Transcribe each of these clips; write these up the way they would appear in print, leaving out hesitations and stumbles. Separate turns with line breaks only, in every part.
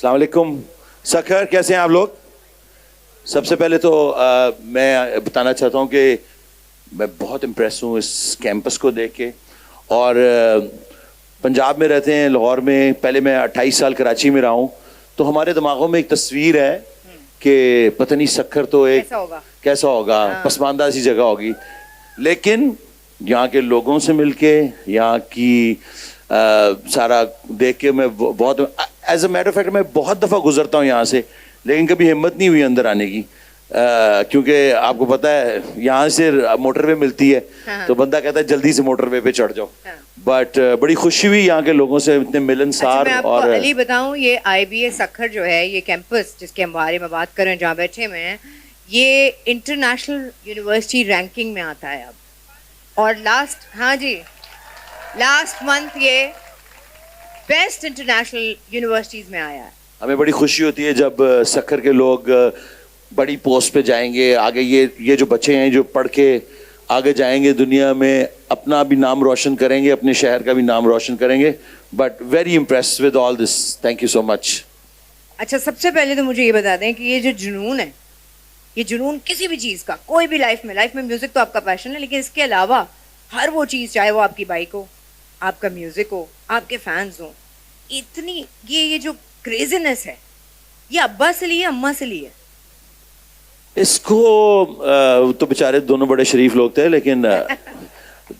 السلام علیکم سکھر، کیسے ہیں آپ لوگ؟ سب سے پہلے تو میں بتانا چاہتا ہوں کہ میں بہت امپریس ہوں اس کیمپس کو دیکھ کے. اور پنجاب میں رہتے ہیں، لاہور میں. پہلے میں 28 سال کراچی میں رہا ہوں. تو ہمارے دماغوں میں ایک تصویر ہے کہ پتہ نہیں سکھر تو ایک کیسا ہوگا، پسماندہ سی جگہ ہوگی. لیکن یہاں کے لوگوں سے مل کے، یہاں کی سارا دیکھ کے میں بہت ایز اے میٹر فیکٹ میں بہت دفعہ گزرتا ہوں یہاں سے، لیکن کبھی ہمت نہیں ہوئی اندر آنے کی. کیونکہ آپ کو پتا ہے یہاں سے موٹر وے ملتی ہے تو بندہ کہتا ہے جلدی سے موٹر وے پہ چڑھ جاؤ. بٹ بڑی خوشی ہوئی یہاں کے لوگوں سے، اتنے ملنسار.
میں آپ کو علی بتاؤں، یہ آئی بی اے سکھر جو ہے، یہ کیمپس جس کے بارے میں بات کریں جہاں بیٹھے ہوئے ہیں، یہ انٹرنیشنل یونیورسٹی رینکنگ میں آتا ہے اب. اور لاسٹ منتھ یہ بیسٹ انٹرنیشنل یونیورسٹیز میں آیا ہے.
ہمیں بڑی خوشی ہوتی ہے جب سکھر کے لوگ بڑی پوسٹ پہ جائیں گے آگے. یہ جو بچے ہیں جو پڑھ کے آگے جائیں گے دنیا میں، اپنا بھی نام روشن کریں گے، اپنے شہر کا بھی نام روشن کریں گے. But very impress with all this. Thank you so much.
اچھا، سب سے پہلے تو مجھے یہ بتا دیں کہ یہ جو جنون ہے، یہ جنون کسی بھی چیز کا، کوئی بھی لائف میں میوزک تو آپ کا پیشن ہے، لیکن اس کے علاوہ ہر وہ چیز، چاہے وہ آپ کی بائک ہو، آپ کا میوزک ہو، آپ کے فینز ہوں، اتنی یہ جو کریزینس ہے، یہ ابا سے لی ہے اماں سے لی ہے؟
اس کو تو بیچارے دونوں بڑے شریف لوگ تھے، لیکن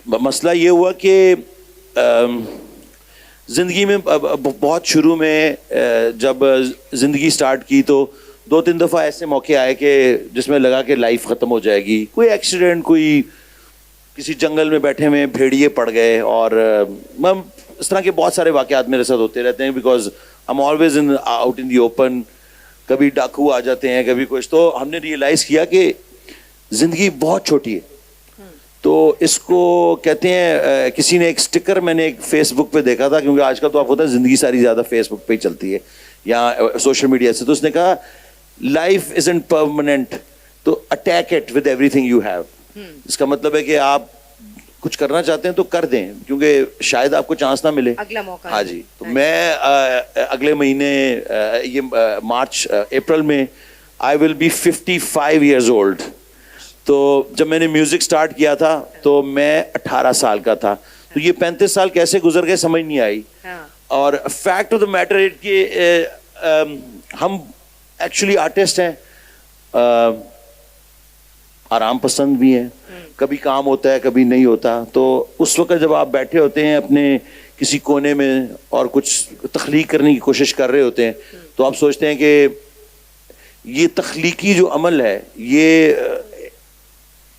مسئلہ یہ ہوا کہ زندگی میں بہت شروع میں جب زندگی سٹارٹ کی تو 2-3 دفعہ ایسے موقع آئے کہ جس میں لگا کہ لائف ختم ہو جائے گی. کوئی ایکسیڈنٹ، کوئی کسی جنگل میں بیٹھے ہوئے بھیڑیے پڑ گئے، اور اس طرح کے بہت سارے واقعات میرے ساتھ ہوتے رہتے ہیں. Because I'm always out in the open. کبھی ڈاکو آ جاتے ہیں، کبھی کچھ. تو ہم نے ریئلائز کیا کہ زندگی بہت چھوٹی ہے. تو اس کو کہتے ہیں، کسی نے ایک سٹکر میں نے ایک فیس بک پہ دیکھا تھا، کیونکہ آج کل تو آپ کو پتہ ہے زندگی ساری زیادہ فیس بک پہ ہی چلتی ہے یا سوشل میڈیا سے. تو اس نے کہا لائف ازنٹ پرماننٹ، تو attack it with everything you have. اس کا مطلب ہے کہ آپ کچھ کرنا چاہتے ہیں تو کر دیں، کیونکہ شاید آپ کو چانس نہ ملے
اگلا موقع.
ہاں جی. تو میں اگلے مہینے یہ مارچ اپریل میں آئی ول بی 55 ایئرز اولڈ. تو جب میں نے میوزک سٹارٹ کیا تھا تو میں 18 سال کا تھا. تو یہ 35 سال کیسے گزر گئے سمجھ نہیں آئی. اور فیکٹ آف دا میٹر ہے کہ ہم ایکچولی آرٹسٹ ہیں، آرام پسند بھی ہیں. کبھی کام ہوتا ہے، کبھی نہیں ہوتا. تو اس وقت جب آپ بیٹھے ہوتے ہیں اپنے کسی کونے میں اور کچھ تخلیق کرنے کی کوشش کر رہے ہوتے ہیں، تو آپ سوچتے ہیں کہ یہ تخلیقی جو عمل ہے یہ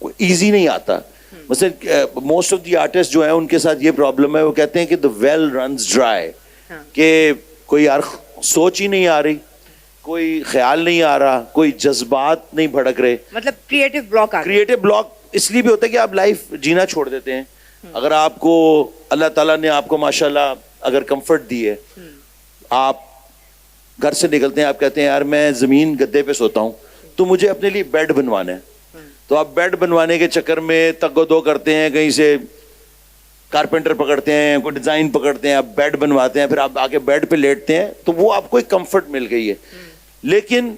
ایزی نہیں آتا. مثلا موسٹ آف دی آرٹسٹ جو ہیں ان کے ساتھ یہ پرابلم ہے، وہ کہتے ہیں کہ the well runs dry، کہ کوئی یار سوچ ہی نہیں آ رہی، کوئی خیال نہیں آ رہا، کوئی جذبات نہیں بھڑک رہے.
مطلب کریٹو بلاک
اس لیے بھی ہوتا ہے کہ آپ لائف جینا چھوڑ دیتے ہیں. اگر آپ کو اللہ تعالیٰ نے آپ کو ماشاءاللہ اگر کمفرٹ دی ہے، آپ گھر سے نکلتے ہیں، آپ کہتے ہیں یار میں زمین گدے پہ سوتا ہوں تو مجھے اپنے لیے بیڈ بنوانا ہے. تو آپ بیڈ بنوانے کے چکر میں تگ و دو کرتے ہیں، کہیں سے کارپینٹر پکڑتے ہیں، کوئی ڈیزائن پکڑتے ہیں، آپ بیڈ بنواتے ہیں، پھر آپ آگے بیڈ پہ لیٹتے ہیں، تو وہ آپ کو ایک کمفرٹ مل گئی ہے. لیکن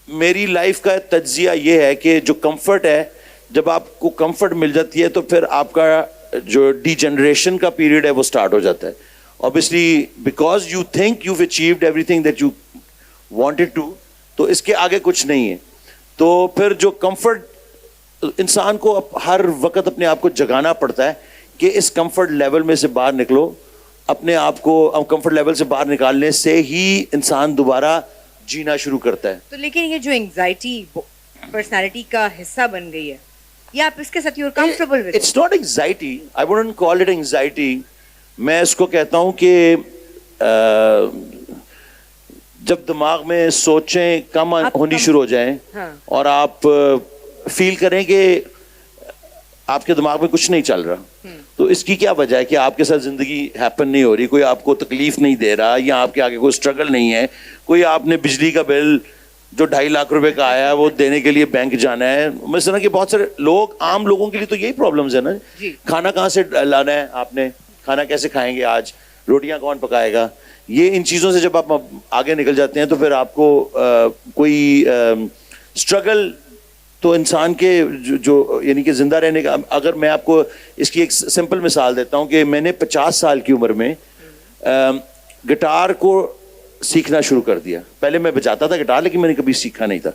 میری لائف کا تجزیہ یہ ہے کہ جو کمفرٹ ہے، جب آپ کو کمفرٹ مل جاتی ہے تو پھر آپ کا جو ڈی جنریشن کا پیریڈ ہے وہ سٹارٹ ہو جاتا ہے. obviously because you think you've achieved everything that you wanted to، تو اس کے آگے کچھ نہیں ہے. تو پھر جو کمفرٹ انسان کو ہر وقت اپنے آپ کو جگانا پڑتا ہے کہ اس کمفرٹ لیول میں سے باہر نکلو. اپنے آپ کو کمفرٹ لیول سے باہر نکالنے سے ہی انسان دوبارہ جینا شروع کرتا ہے.
تو لیکن یہ جو انگزائٹی پرسنالٹی کا حصہ بن گئی ہے، یا آپ اس کے ساتھ you comfortable with?
It's not anxiety, I wouldn't call it anxiety. میں اس کو کہتا ہوں کہ جب دماغ میں سوچیں کم ہونی شروع ہو جائیں اور آپ فیل کریں کہ آپ کے دماغ میں کچھ نہیں چل رہا، تو اس کی کیا وجہ ہے کہ آپ کے ساتھ زندگی ہیپن نہیں ہو رہی، کوئی آپ کو تکلیف نہیں دے رہا، یا آپ کے آگے کوئی اسٹرگل نہیں ہے، کوئی آپ نے بجلی کا بل جو 2.5 لاکھ روپے کا آیا ہے وہ دینے کے لیے بینک جانا ہے. میں سنا کہ بہت سارے لوگ، عام لوگوں کے لیے تو یہی پرابلمز ہے نا. کھانا کہاں سے لانا ہے، آپ نے کھانا کیسے کھائیں گے آج، روٹیاں کون پکائے گا. یہ ان چیزوں سے جب آپ آگے نکل جاتے ہیں تو پھر آپ کو کوئی اسٹرگل تو انسان کے جو یعنی کہ زندہ رہنے کا. اگر میں آپ کو اس کی ایک سمپل مثال دیتا ہوں کہ میں نے 50 سال کی عمر میں گٹار کو سیکھنا شروع کر دیا. پہلے میں بجاتا تھا گٹار لیکن میں نے کبھی سیکھا نہیں تھا.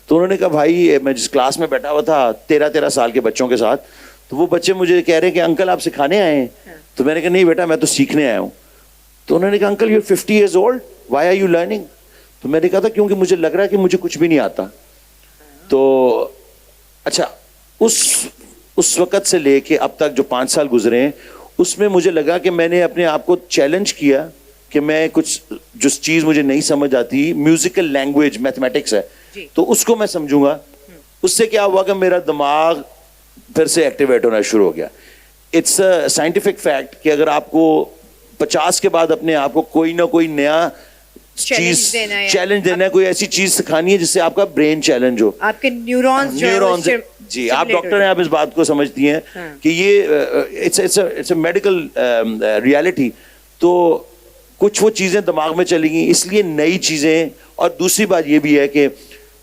تو انہوں نے کہا بھائی, میں جس کلاس میں بیٹھا ہوا تھا 13 سال کے بچوں کے ساتھ, تو وہ بچے مجھے کہہ رہے ہیں کہ انکل آپ سکھانے آئے ہیں. تو میں نے کہا نہیں بیٹا میں تو سیکھنے آیا ہوں. تو انہوں نے کہا uncle you 50 years old, why are you learning؟ تو میں نے کہا تھا کیونکہ مجھے لگ رہا ہے کہ مجھے کچھ بھی نہیں آتا. تو اچھا اس وقت سے لے کے اب تک جو 5 سال گزرے ہیں اس میں مجھے لگا کہ میں نے اپنے آپ کو چیلنج کیا کہ میں کچھ جس چیز مجھے نہیں سمجھ آتی, میوزیکل لینگویج میتھمیٹکس ہے تو اس کو میں سمجھوں گا. اس سے کیا ہوا کہ میرا دماغ پھر سے ایکٹیویٹ ہونا شروع ہو گیا. اٹس اے سائنٹیفک فیکٹ کہ اگر آپ کو 50 کے بعد اپنے آپ کو کوئی نہ کوئی نیا چیز چیلنج دینا ہے, کوئی ایسی چیز سکھانی ہے جس سے آپ کا برین چیلنج ہو,
آپ کے نیورونز.
جی آپ ڈاکٹر ہیں, آپ اس بات کو سمجھتی ہیں کہ یہ اٹس اے میڈیکل ریالٹی. تو کچھ وہ چیزیں دماغ میں چلی گئیں, اس لیے نئی چیزیں. اور دوسری بات یہ بھی ہے کہ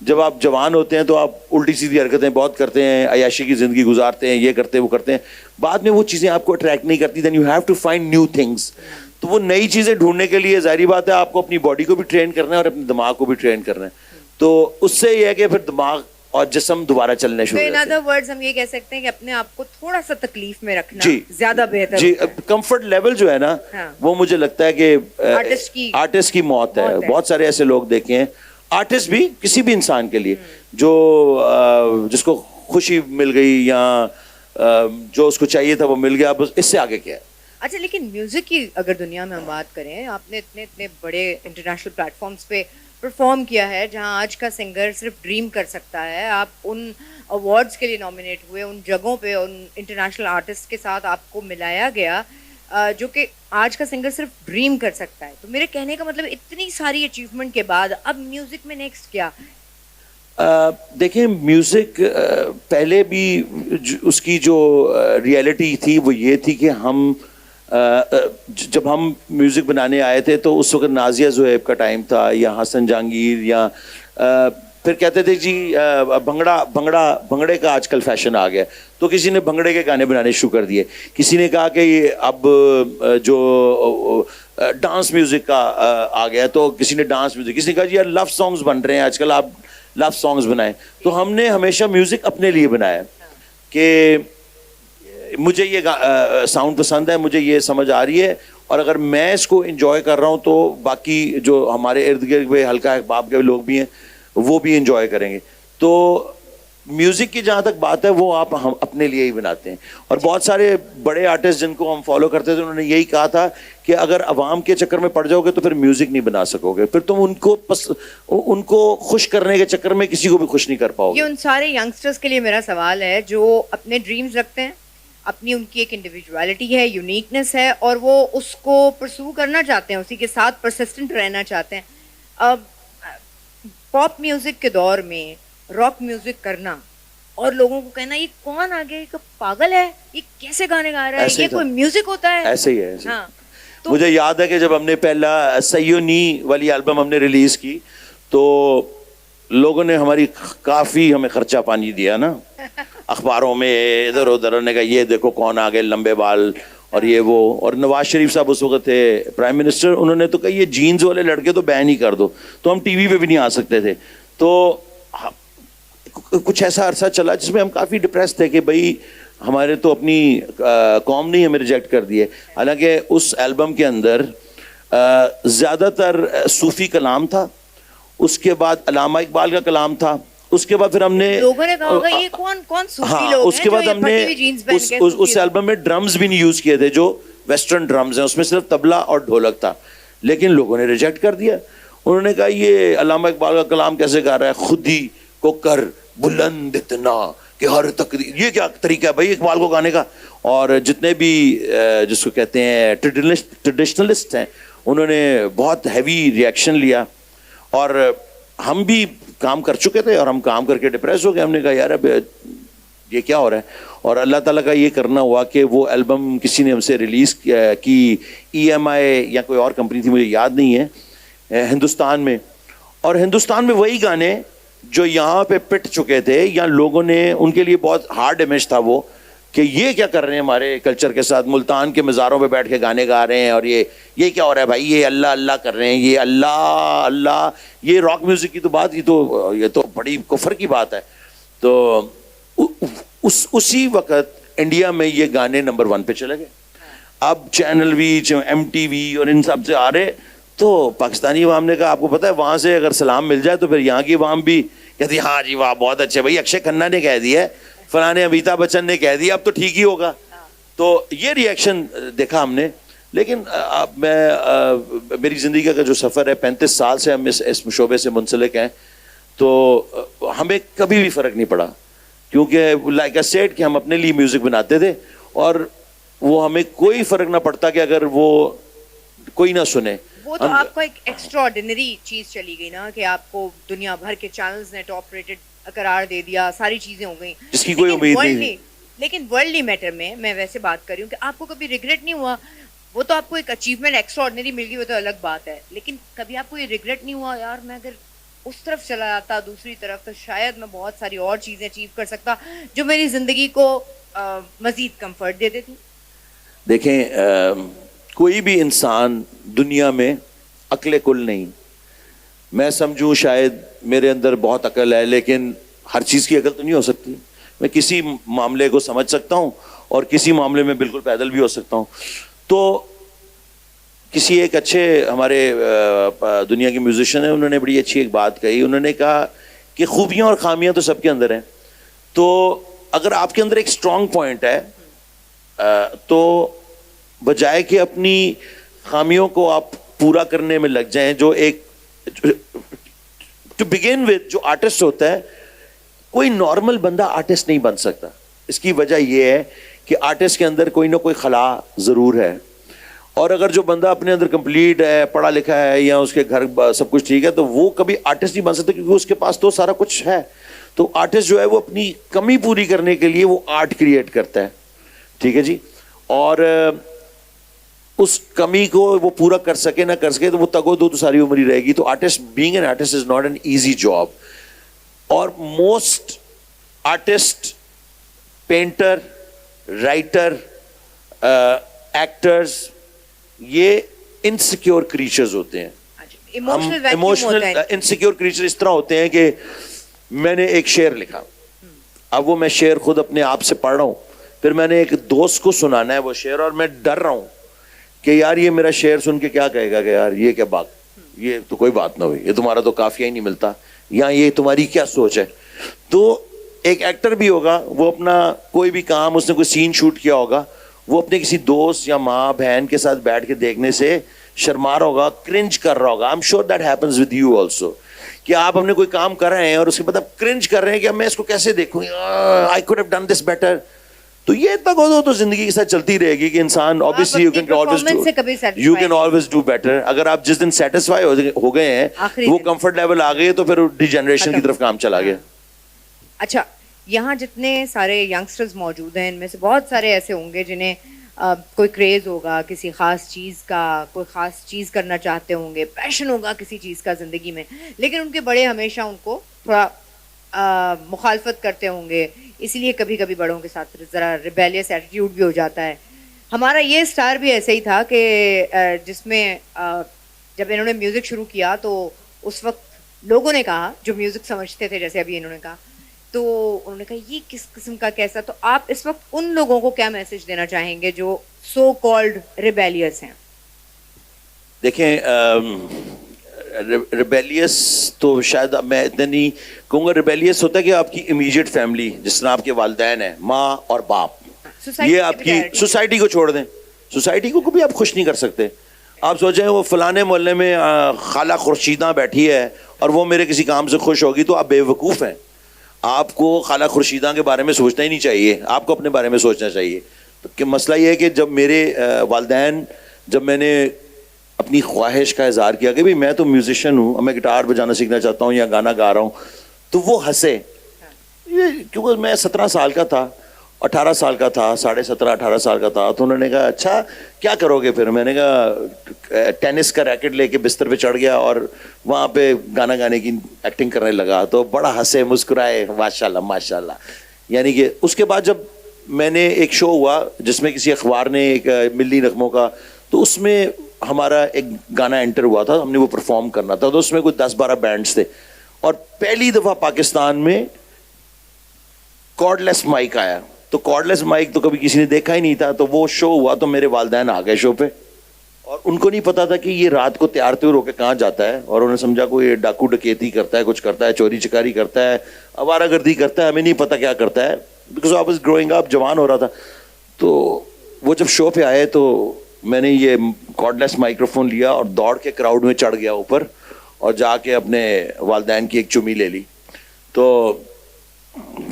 جب آپ جوان ہوتے ہیں تو آپ الٹی سیدھی حرکتیں بہت کرتے ہیں, عیاشی کی زندگی گزارتے ہیں, یہ کرتے ہیں وہ کرتے ہیں. بعد میں وہ چیزیں آپ کو اٹریکٹ نہیں کرتی. Then you have to find new things. تو وہ نئی چیزیں ڈھونڈنے کے لیے ظاہری بات ہے آپ کو اپنی باڈی کو بھی ٹرین کرنا ہے اور اپنے دماغ کو بھی ٹرین کرنا ہے. تو اس سے یہ ہے کہ پھر دماغ اور جسم دوبارہ چلنے شروع ہوتے ہیں.
ان ادر ورڈز ہم یہ کہہ سکتے ہیں کہ اپنے آپ کو تھوڑا سا تکلیف میں رکھنا زیادہ بہتر.
جی کمفرٹ لیول جو ہے نا وہ مجھے لگتا ہے کہ آرٹسٹ کی موت ہے. بہت سارے ایسے لوگ دیکھے ہیں, آرٹسٹ بھی کسی بھی انسان کے لیے جو جس کو خوشی مل گئی یا جو اس کو چاہیے تھا وہ مل گیا, بس اس سے آگے کیا ہے.
اچھا لیکن میوزک کی اگر دنیا میں ہم بات کریں, آپ نے اتنے بڑے انٹرنیشنل پلیٹ فارمز پہ پرفارم کیا ہے جہاں آج کا سنگر صرف ڈریم کر سکتا ہے. آپ ان ایوارڈز کے لیے نامینیٹ ہوئے, ان جگہوں پہ ان انٹرنیشنل آرٹسٹ کے ساتھ آپ کو ملایا گیا جو کہ آج کا سنگر صرف ڈریم کر سکتا ہے. تو میرے کہنے کا مطلب اتنی ساری اچیومنٹ کے بعد اب میوزک میں نیکسٹ کیا؟
دیکھیں میوزک پہلے بھی اس کی جو ریئلٹی تھی وہ یہ تھی کہ ہم جب ہم میوزک بنانے آئے تھے تو اس وقت نازیہ زہیب کا ٹائم تھا یا حسن جہانگیر, یا پھر کہتے تھے جی بھنگڑے کا آج کل فیشن آ گیا, تو کسی نے بھنگڑے کے گانے بنانے شروع کر دیے. کسی نے کہا کہ اب جو ڈانس میوزک کا آ گیا تو کسی نے ڈانس میوزک, کسی نے کہا جی یار لو سانگز بن رہے ہیں آج کل, آپ لو سانگز بنائیں. تو ہم نے ہمیشہ میوزک اپنے لیے بنایا کہ مجھے یہ ساؤنڈ پسند ہے, مجھے یہ سمجھ آ رہی ہے, اور اگر میں اس کو انجوائے کر رہا ہوں تو باقی جو ہمارے ارد گرد حلقہ احباب کے لوگ بھی ہیں وہ بھی انجوائے کریں گے. تو میوزک کی جہاں تک بات ہے وہ آپ ہم اپنے لیے ہی بناتے ہیں. اور بہت سارے بڑے آرٹسٹ جن کو ہم فالو کرتے تھے انہوں نے یہی کہا تھا کہ اگر عوام کے چکر میں پڑ جاؤ گے تو پھر میوزک نہیں بنا سکو گے, پھر تم ان کو خوش کرنے کے چکر میں کسی کو بھی خوش نہیں کر پاؤ گے.
یہ ان سارے ینگسٹرز کے لیے میرا سوال ہے جو اپنے ڈریمز رکھتے ہیں, اپنی ان کی ایک انڈیویجویلٹی ہے, یونیکنیس ہے, اور وہ اس کو پرسو کرنا چاہتے ہیں, اسی کے ساتھ پرسسٹنٹ رہنا چاہتے ہیں. اب پاپ میوزک کے دور میں راک میوزک کرنا اور لوگوں کو کہنا یہ کون آ گیا, یہ پاگل ہے, یہ کیسے گانے گا رہا ہے, یہ کوئی میوزک ہوتا ہے؟
ایسے ہی ہے. ہاں مجھے یاد ہے کہ جب ہم نے پہلا سیو نی والی البم ہم نے ریلیز کی تو لوگوں نے ہماری کافی ہمیں خرچہ پانی دیا نا, اخباروں میں ادھر ادھر, نے کہا یہ دیکھو کون آ گئے لمبے بال اور یہ وہ. اور نواز شریف صاحب اس وقت تھے پرائم منسٹر, انہوں نے تو کہا یہ جینز والے لڑکے تو بین ہی کر دو, تو ہم ٹی وی پہ بھی نہیں آ سکتے تھے. تو کچھ ایسا عرصہ چلا جس میں ہم کافی ڈپریس تھے کہ بھائی ہمارے تو اپنی قوم نے ہمیں ریجیکٹ کر دیے. حالانکہ اس البم کے اندر زیادہ تر صوفی کلام تھا, اس کے بعد علامہ اقبال کا کلام تھا, اس کے بعد پھر ہم نے
لوگوں نے کہا ہوگا یہ کون صوفی لوگ ہیں,
اس کے بعد ہم نے اس البم میں ڈرمز بھی نہیں یوز کیے تھے جو ویسٹرن ڈرمز ہیں, اس میں صرف تبلا اور ڈھولک تھا, لیکن لوگوں نے ریجیکٹ کر دیا. انہوں نے کہا یہ علامہ اقبال کا کلام کیسے گا رہا ہے, خود ہی کو کر بلند اتنا کہ ہر تقدیر, یہ کیا طریقہ ہے بھائی اقبال کو گانے کا. اور جتنے بھی جس کو کہتے ہیں ٹریڈیشنلسٹ ہیں انہوں نے بہت ہیوی ریئیکشن لیا, اور ہم بھی کام کر چکے تھے اور ہم کام کر کے ڈپریس ہو گئے. ہم نے کہا یار اب یہ کیا ہو رہا ہے. اور اللہ تعالیٰ کا یہ کرنا ہوا کہ وہ البم کسی نے ہم سے ریلیز کی, EMI یا کوئی اور کمپنی تھی مجھے یاد نہیں ہے, ہندوستان میں. اور ہندوستان میں وہی گانے جو یہاں پہ پٹ چکے تھے, یا لوگوں نے ان کے لیے بہت ہارڈ امیج تھا وہ کہ یہ کیا کر رہے ہیں ہمارے کلچر کے ساتھ, ملتان کے مزاروں پہ بیٹھ کے گانے گا رہے ہیں, اور یہ کیا ہو رہا ہے بھائی, یہ اللہ اللہ کر رہے ہیں, یہ اللہ اللہ, یہ راک میوزک کی تو بات, یہ تو بڑی کفر کی بات ہے. تو اسی وقت انڈیا میں یہ گانے نمبر 1 پہ چلے گئے. اب چینل وی, MTV اور ان سب سے آ رہے, تو پاکستانی عوام نے کہا آپ کو پتہ ہے وہاں سے اگر سلام مل جائے تو پھر یہاں کی عوام بھی کہتی ہے ہاں جی واہ بہت اچھے, بھائی اکشے کھنہ نے کہہ دیا ہے, فلاں امیتابھ بچن نے کہہ دیا, اب تو ٹھیک ہی ہوگا. تو یہ ریئیکشن دیکھا ہم نے. لیکن میری زندگی کا جو سفر ہے 35 سال سے ہم اس شعبے سے منسلک ہیں, تو ہمیں کبھی بھی فرق نہیں پڑا, کیونکہ لائک اے سیڈ کہ ہم اپنے لیے میوزک بناتے تھے, اور وہ ہمیں کوئی فرق نہ پڑتا کہ اگر وہ کوئی نہ سنے.
وہ تو آپ کو ایک ایکسٹرا آرڈینری چیز چلی گئی نا, کہ آپ کو دنیا بھر کے چینلز نے ٹاپ ریٹڈ قرار دے دیا, ساری چیزیں ہو گئیں
جس کی کوئی امید نہیں.
لیکن ورلڈلی میٹر میں ویسے بات کر رہی ہوں کہ آپ کو کبھی ریگریٹ نہیں ہوا. وہ تو آپ کو ایک اچیومنٹ ایکسٹرا آرڈینری مل گئی, وہ تو الگ بات ہے, لیکن کبھی آپ کو یہ ریگریٹ نہیں ہوا یار میں اگر اس طرف چلا جاتا دوسری طرف تو شاید میں بہت ساری اور چیزیں اچیو کر سکتا جو میری زندگی کو مزید کمفرٹ دے دیتی؟
دیکھیں کوئی بھی انسان دنیا میں عقل کل نہیں. میں سمجھوں شاید میرے اندر بہت عقل ہے, لیکن ہر چیز کی عقل تو نہیں ہو سکتی. میں کسی معاملے کو سمجھ سکتا ہوں اور کسی معاملے میں بالکل پیدل بھی ہو سکتا ہوں. تو کسی ایک اچھے ہمارے دنیا کے میوزیشین ہیں, انہوں نے بڑی اچھی ایک بات کہی. انہوں نے کہا کہ خوبیاں اور خامیاں تو سب کے اندر ہیں, تو اگر آپ کے اندر ایک اسٹرانگ پوائنٹ ہے تو بجائے کہ اپنی خامیوں کو آپ پورا کرنے میں لگ جائیں, جو ایک ٹو بگن وتھ جو آرٹسٹ ہوتا ہے, کوئی نارمل بندہ آرٹسٹ نہیں بن سکتا. اس کی وجہ یہ ہے کہ آرٹسٹ کے اندر کوئی نہ کوئی خلا ضرور ہے, اور اگر جو بندہ اپنے اندر کمپلیٹ ہے, پڑھا لکھا ہے, یا اس کے گھر سب کچھ ٹھیک ہے, تو وہ کبھی آرٹسٹ نہیں بن سکتا, کیونکہ اس کے پاس تو سارا کچھ ہے. تو آرٹسٹ جو ہے وہ اپنی کمی پوری کرنے کے لیے وہ آرٹ کریٹ کرتا ہے, ٹھیک ہے جی, اور اس کمی کو وہ پورا کر سکے نہ کر سکے تو وہ تگو دو تو ساری عمر ہی رہے گی. تو artist, being an artist is not an easy job. اور most artist, painter, writer, actors, یہ انسیکیور کریچرز ہوتے ہیں. ایموشنل انسیکیور کریچر اس طرح ہوتے ہیں کہ میں نے ایک شعر لکھا, اب وہ میں شعر خود اپنے آپ سے پڑھ رہا ہوں, پھر میں نے ایک دوست کو سنانا ہے وہ شعر, اور میں ڈر رہا ہوں کہ یار یہ میرا شعر سن کے کیا کہے گا کہ یار یہ کیا بات, یہ تو کوئی بات نہ ہوئی, یہ تمہارا تو قافیہ ہی نہیں ملتا, یا یہ تمہاری کیا سوچ ہے. تو ایک ایکٹر بھی ہوگا, وہ اپنا کوئی بھی کام, اس نے کوئی سین شوٹ کیا ہوگا, وہ اپنے کسی دوست یا ماں بہن کے ساتھ بیٹھ کے دیکھنے سے شرما رہا ہوگا, کرنج کر رہا ہوگا. I'm sure that happens with you also, کہ آپ اپنے کوئی کام کر رہے ہیں اور اس کے بعد آپ کرنج کر رہے ہیں کہ اب میں اس کو کیسے دیکھوں, I could have done this better. تو یہ تک ہو تو زندگی کے ساتھ چلتی رہے گی کہ انسان obviously you can always do better. اگر آپ جس دن سیٹسفائی ہو گئے ہیں, وہ کمفرٹ لیول آ گئے, تو پھر ڈی جنریشن کی طرف کام چلا گیا.
اچھا, یہاں جتنے سارے ینگسٹرز موجود ہیں, ان میں سے بہت سارے ایسے ہوں گے جنہیں کوئی کریز ہوگا کسی خاص چیز کا, کوئی خاص چیز کرنا چاہتے ہوں گے, پیشن ہوگا کسی چیز کا زندگی میں, لیکن ان کے بڑے ہمیشہ ان کو تھوڑا مخالفت کرتے ہوں گے, اس لیے کبھی کبھی بڑوں کے ساتھ ذرا ریبیلیس ایٹیٹیوڈ بھی ہو جاتا ہے. ہمارا یہ اسٹار بھی ایسے ہی تھا کہ جس میں جب انہوں نے میوزک شروع کیا تو اس وقت لوگوں نے کہا, جو میوزک سمجھتے تھے جیسے ابھی انہوں نے کہا, تو انہوں نے کہا یہ کس قسم کا کیسا. تو آپ اس وقت ان لوگوں کو کیا میسج دینا چاہیں گے جو سو کالڈ ریبیلیس ہیں؟
دیکھیں ریبیلیس تو شاید میں اتنا نہیں کہوں گا. ریبیلیس ہوتا ہے کہ آپ کی امیجیٹ فیملی, جس طرح آپ کے والدین ہیں, ماں اور باپ, یہ آپ کی سوسائٹی کو چھوڑ دیں. سوسائٹی کو کبھی آپ خوش نہیں کر سکتے. آپ سوچیں وہ فلانے محلے میں خالہ خورشیدہ بیٹھی ہے اور وہ میرے کسی کام سے خوش ہوگی, تو آپ بے وقوف ہیں. آپ کو خالہ خورشیدہ کے بارے میں سوچنا ہی نہیں چاہیے, آپ کو اپنے بارے میں سوچنا چاہیے. کہ مسئلہ یہ ہے کہ جب میرے والدین, جب میں نے اپنی خواہش کا اظہار کیا کہ بھئی میں تو میوزیشین ہوں, میں گٹار بجانا سیکھنا چاہتا ہوں یا گانا گا رہا ہوں, تو وہ ہنسے. یہ کیونکہ میں 17 سال کا تھا, 18 سال کا تھا, 17.5 18 سال کا تھا, تو انہوں نے کہا اچھا کیا کرو گے پھر. میں نے کہا ٹینس کا ریکٹ لے کے بستر پہ چڑھ گیا اور وہاں پہ گانا گانے کی ایکٹنگ کرنے لگا. تو بڑا ہنسے مسکرائے, ماشاء اللہ ماشاء اللہ. یعنی کہ اس کے بعد جب میں نے ایک شو ہوا جس میں کسی اخبار نے ایک ملی نغموں کا, تو اس میں ہمارا ایک گانا انٹر ہوا تھا, ہم نے وہ پرفارم کرنا تھا. تو اس میں کوئی 10-12 بینڈس تھے اور پہلی دفعہ پاکستان میں کارڈ لیس مائک آیا. تو کارڈ لیس مائک تو کبھی کسی نے دیکھا ہی نہیں تھا. تو وہ شو ہوا تو میرے والدین آ گئے شو پہ, اور ان کو نہیں پتا تھا کہ یہ رات کو تیار تیار ہو کے کہاں جاتا ہے, اور انہوں نے سمجھا کوئی ڈاکو ڈکیتی کرتا ہے, کچھ کرتا ہے, چوری چکاری کرتا ہے, آوارہ گردی کرتا ہے, ہمیں نہیں پتا کیا کرتا ہے, because I was growing up, جوان ہو رہا تھا. تو وہ جب شو پہ آئے تو میں نے یہ کارڈ لیس مائکروفون لیا اور دوڑ کے کراؤڈ میں چڑھ گیا اوپر, اور جا کے اپنے والدین کی ایک چمی لے لی. تو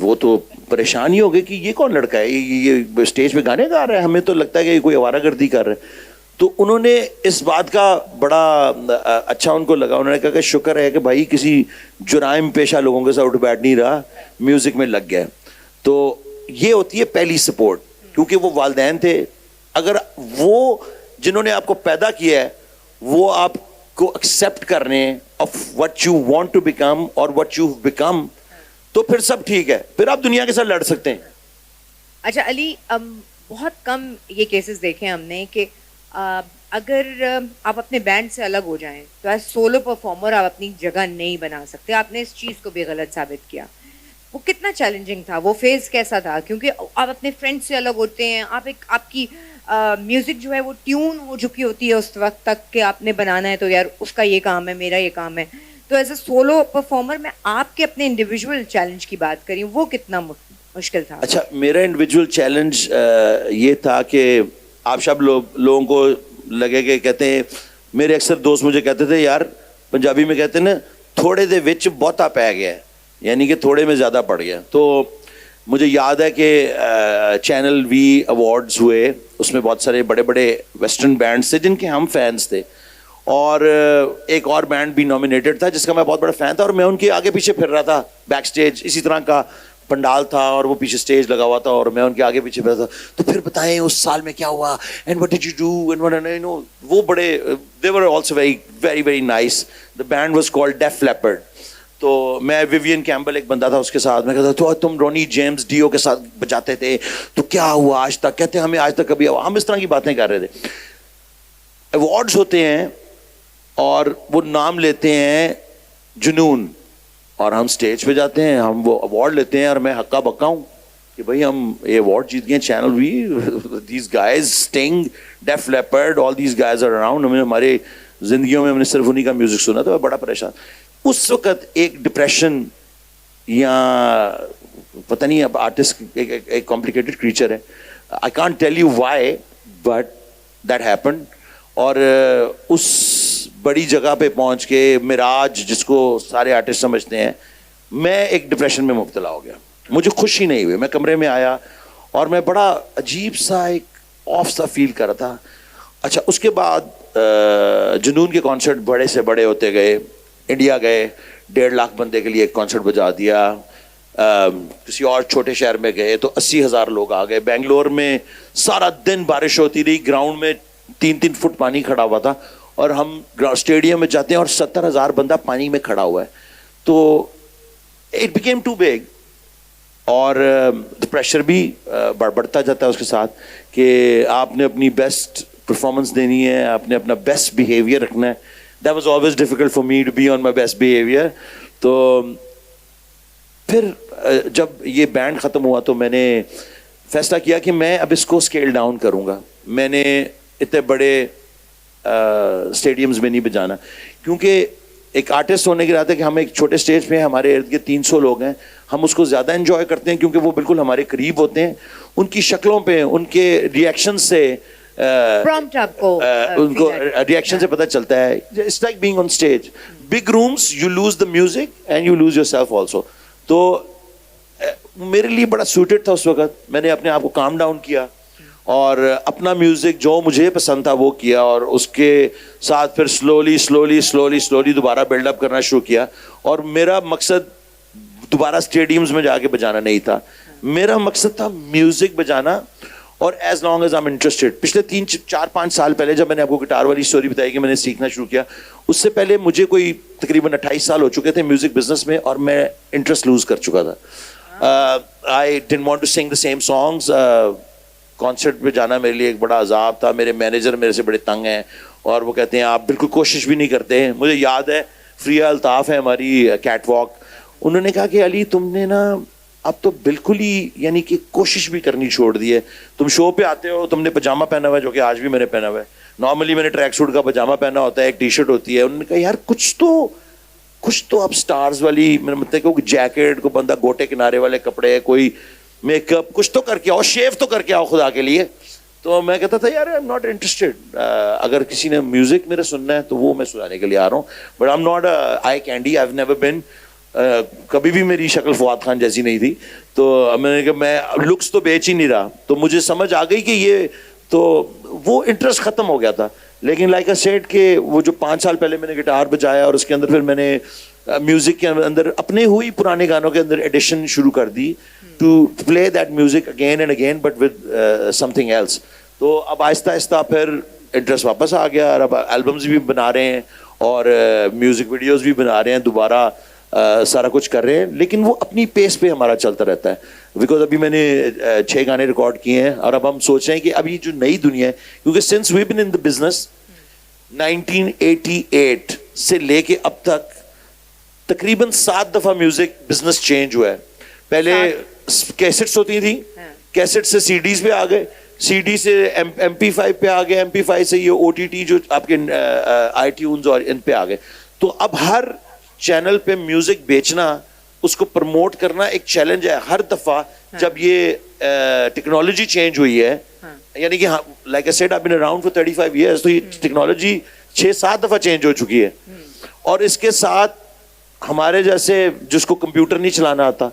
وہ تو پریشان ہی ہو گئے کہ یہ کون لڑکا ہے, یہ اسٹیج پہ گانے گا رہا ہے, ہمیں تو لگتا ہے کہ یہ کوئی آوارہ گردی کر رہا ہے. تو انہوں نے اس بات کا بڑا اچھا ان کو لگا, انہوں نے کہا کہ شکر ہے کہ بھائی کسی جرائم پیشہ لوگوں کے ساتھ اٹھ بیٹھ نہیں رہا, میوزک میں لگ گیا. تو یہ ہوتی ہے پہلی سپورٹ, کیونکہ وہ والدین تھے. اگر وہ جنہوں نے آپ کو پیدا کیا ہے وہ آپ کو ایکسیپٹ کر رہے ہیں of what you want to become اور وٹ یو بیکم, تو پھر سب ٹھیک ہے, پھر آپ دنیا کے ساتھ لڑ سکتے ہیں.
اچھا علی, بہت کم یہ کیسز دیکھے ہم نے کہ اگر آپ اپنے بینڈ سے الگ ہو جائیں تو ایز سولو پرفارمر آپ اپنی جگہ نہیں بنا سکتے. آپ نے اس چیز کو بھی غلط ثابت کیا. وہ کتنا چیلنجنگ تھا, وہ فیز کیسا تھا؟ کیونکہ آپ اپنے فرینڈ سے الگ ہوتے ہیں, آپ کی میوزک جو ہے وہ ٹیون ہو چکی ہوتی ہے اس وقت تک کہ آپ نے بنانا ہے, تو یار اس کا یہ کام ہے, میرا یہ کام ہے. تو ایز اے سولو پرفارمر میں آپ کے اپنے انڈیویجول چیلنج کی بات کری, وہ کتنا مشکل تھا؟
اچھا, میرا انڈیویجول چیلنج یہ تھا کہ آپ سب لوگوں کو لگے کہ کہتے ہیں, میرے اکثر دوست مجھے کہتے تھے یار پنجابی میں کہتے ہیں نا تھوڑے دے وچ بہتا پی گیا, یعنی کہ تھوڑے میں زیادہ پڑ گیا. تو مجھے یاد ہے کہ چینل وی ایوارڈز ہوئے, اس میں بہت سارے بڑے بڑے ویسٹرن بینڈس تھے جن کے ہم فینس تھے, اور ایک اور بینڈ بھی نامینیٹڈ تھا جس کا میں بہت بڑا فین تھا, اور میں ان کے آگے پیچھے پھر رہا تھا بیک اسٹیج. اسی طرح کا پنڈال تھا اور وہ پیچھے اسٹیج لگا ہوا تھا اور میں ان کے آگے پیچھے بیٹھا تھا. تو پھر بتائیں اس سال میں کیا ہوا, and what did you do, and what you know, وہ بڑے they were also very very very nice. The band was called Def Leppard. تو میں ویوین کیمبل ایک بندہ تھا اس کے ساتھ, میں کہتا تو تم رونی جیمز ڈیو کے ساتھ بجاتے تھے, تو کیا ہوا آج تک؟ کہتے ہمیں آج تک کبھی ہوا. ہم اس طرح کی باتیں کر رہے تھے. ایوارڈز ہوتے ہیں اور وہ نام لیتے ہیں جنون, اور ہم سٹیج پہ جاتے ہیں, ہم وہ ایوارڈ لیتے ہیں, اور میں ہکا بکا ہوں کہ بھائی ہم یہ ایوارڈ جیت گئے, Channel V, these guys, Sting, Def Leppard, all these guys are around. ہماری زندگیوں میں ہم نے صرف انہیں کا میوزک سنا, تو میں بڑا پریشان. اس وقت ایک ڈپریشن, یا پتہ نہیں, اب آرٹسٹ ایک کمپلیکیٹڈ کریچر ہے, I can't tell you why but that happened. اور اس بڑی جگہ پہ پہنچ کے معراج جس کو سارے آرٹسٹ سمجھتے ہیں, میں ایک ڈپریشن میں مبتلا ہو گیا. مجھے خوشی نہیں ہوئی. میں کمرے میں آیا اور میں بڑا عجیب سا ایک آف سا فیل کر رہا تھا. اچھا, اس کے بعد جنون کے کانسرٹ بڑے سے بڑے ہوتے گئے. انڈیا گئے, 1.5 لاکھ بندے کے لیے ایک کانسرٹ بجا دیا. کسی اور چھوٹے شہر میں گئے تو 80,000 لوگ آ گئے. بنگلور میں سارا دن بارش ہوتی رہی, گراؤنڈ میں 3-3 فٹ پانی کھڑا ہوا تھا, اور ہم اسٹیڈیم میں جاتے ہیں اور 70,000 بندہ پانی میں کھڑا ہوا ہے. تو اٹ بیکیم ٹو بگ, اور پریشر بھی بڑھتا جاتا ہے اس کے ساتھ کہ آپ نے اپنی بیسٹ پرفارمنس دینی ہے, آپ نے اپنا بیسٹ بیہیویئر رکھنا ہے. That was always difficult for me to be on my best behavior. تو پھر جب یہ بینڈ ختم ہوا تو میں نے فیصلہ کیا کہ میں اب اس کو اسکیل ڈاؤن کروں گا. میں نے اتنے بڑے اسٹیڈیمز میں نہیں بجانا, کیونکہ ایک آرٹسٹ ہونے کی بات ہے کہ ہم ایک چھوٹے اسٹیج پہ, ہمارے ارد گرد 300 لوگ ہیں, ہم اس کو زیادہ انجوائے کرتے ہیں کیونکہ وہ بالکل ہمارے قریب ہوتے ہیں. ان کی شکلوں پہ, ان کے ریئیکشن سے, ان کو ریئیکشن سے پتہ چلتا ہے. It's like being on stage. Big rooms, you lose the music and you lose yourself also. تو میرے لیے بڑا سوٹیڈ تھا اس وقت. میں نے اپنے آپ کو کام ڈاؤن کیا اور اپنا میوزک جو مجھے پسند تھا وہ کیا, اور اس کے ساتھ پھر سلولی دوبارہ بلڈ اپ کرنا شروع کیا. اور میرا مقصد دوبارہ اسٹیڈیمز میں جا کے بجانا نہیں تھا. میرا مقصد تھا میوزک بجانا, اور as long as I am interested. پچھلے 3-4-5 سال پہلے جب میں نے آپ کو گٹار والی اسٹوری بتائی کہ میں نے سیکھنا شروع کیا, اس سے پہلے مجھے کوئی تقریباً 28 سال ہو چکے تھے میوزک بزنس میں, اور میں انٹرسٹ لوز کر چکا تھا. آئی ڈنٹ وانٹ ٹو سنگ دا سیم سانگس. کانسرٹ پہ جانا میرے لیے ایک بڑا عذاب تھا. میرے مینیجر میرے سے بڑے تنگ ہیں, اور وہ کہتے ہیں آپ بالکل کوشش بھی نہیں کرتے ہیں. مجھے یاد ہے فریہ الطاف ہے ہماری کیٹ واک, انہوں نے کہا کہ علی تم نے نا اب تو بالکل ہی یعنی کہ کوشش بھی کرنی چھوڑ دی ہے. تم شو پہ آتے ہو, تم نے پجامہ پہنا ہوا ہے, جو کہ آج بھی میں نے پہنا ہوا ہے. نارملی میں نے ٹریک سوٹ کا پجامہ پہنا ہوتا ہے, ایک ٹی شرٹ ہوتی ہے. انہوں نے کہا یار کچھ تو اب سٹارز والی, میں مطلب کوئی جیکٹ, کوئی بندہ گوٹے کنارے والے کپڑے, کوئی میک اپ, کچھ تو کر کے آؤ, شیو تو کر کے آؤ خدا کے لیے. تو میں کہتا تھا یار آئی ایم ناٹ انٹرسٹیڈ, اگر کسی نے میوزک میرا سننا ہے تو وہ میں سنانے کے لیے آ رہا ہوں, but I am not I candy. I have never been, کبھی بھی میری شکل فواد خان جیسی نہیں تھی. تو میں نے کہا میں لکس تو بیچ ہی نہیں رہا. تو مجھے سمجھ آ گئی کہ یہ تو وہ انٹرسٹ ختم ہو گیا تھا. لیکن لائک اے سیڈ کہ وہ جو 5 سال پہلے میں نے گٹار بجایا, اور اس کے اندر پھر میں نے میوزک کے اندر اپنے ہوئی پرانے گانوں کے اندر ایڈیشن شروع کر دی to play that music again and again but with something else. تو اب آہستہ آہستہ پھر انٹرسٹ واپس آ گیا, اور اب البمز بھی بنا رہے ہیں, اور میوزک ویڈیوز بھی بنا رہے ہیں, دوبارہ سارا کچھ کر رہے ہیں. لیکن وہ اپنی پیس پہ ہمارا چلتا رہتا ہے, بیکاز ابھی میں نے 6 گانے ریکارڈ کیے ہیں, اور اب ہم سوچ رہے ہیں کہ ابھی جو نئی دنیا ہے, کیونکہ since we bin in the business 1988 سے لے کے اب تک تقریباً 7 دفعہ میوزک بزنس چینج ہوا ہے. پہلے کیسٹس ہوتی تھیں, کیسٹ سے سی ڈیز پہ آ گئے, سی ڈی سے ایم پی 5 پہ آ گئے, ایم پی 5 سے یہ او ٹی ٹی جو آپ کے آئی ٹیونز اور ان پہ آ گئے. تو اب ہر چینل پہ میوزک بیچنا, اس کو پروموٹ کرنا ایک چیلنج ہے. ہر دفعہ جب یہ ٹیکنالوجی چینج ہوئی ہے, یعنی کہ like I said I been around for 35 years, تو یہ ٹیکنالوجی 6-7 دفعہ چینج ہو چکی ہے. اور اس کے ساتھ ہمارے جیسے جس کو کمپیوٹر نہیں چلانا آتا.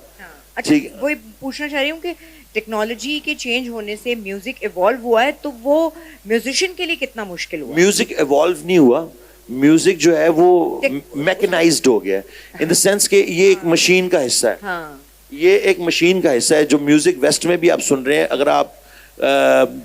اچھا, وہی پوچھنا چاہ رہی ہوں کہ ٹیکنالوجی کے چینج ہونے سے میوزک ایوالو ہوا ہے, تو وہ میوزیشین کے لیے کتنا مشکل ہوا؟
میوزک ایوالو نہیں ہوا, میوزک جو ہے وہ میکنائزڈ ہو گیا ہے, ان دا سینس کہ یہ ایک مشین کا حصہ ہے. یہ ایک مشین کا حصہ ہے. جو میوزک ویسٹ میں بھی آپ سن رہے ہیں, اگر آپ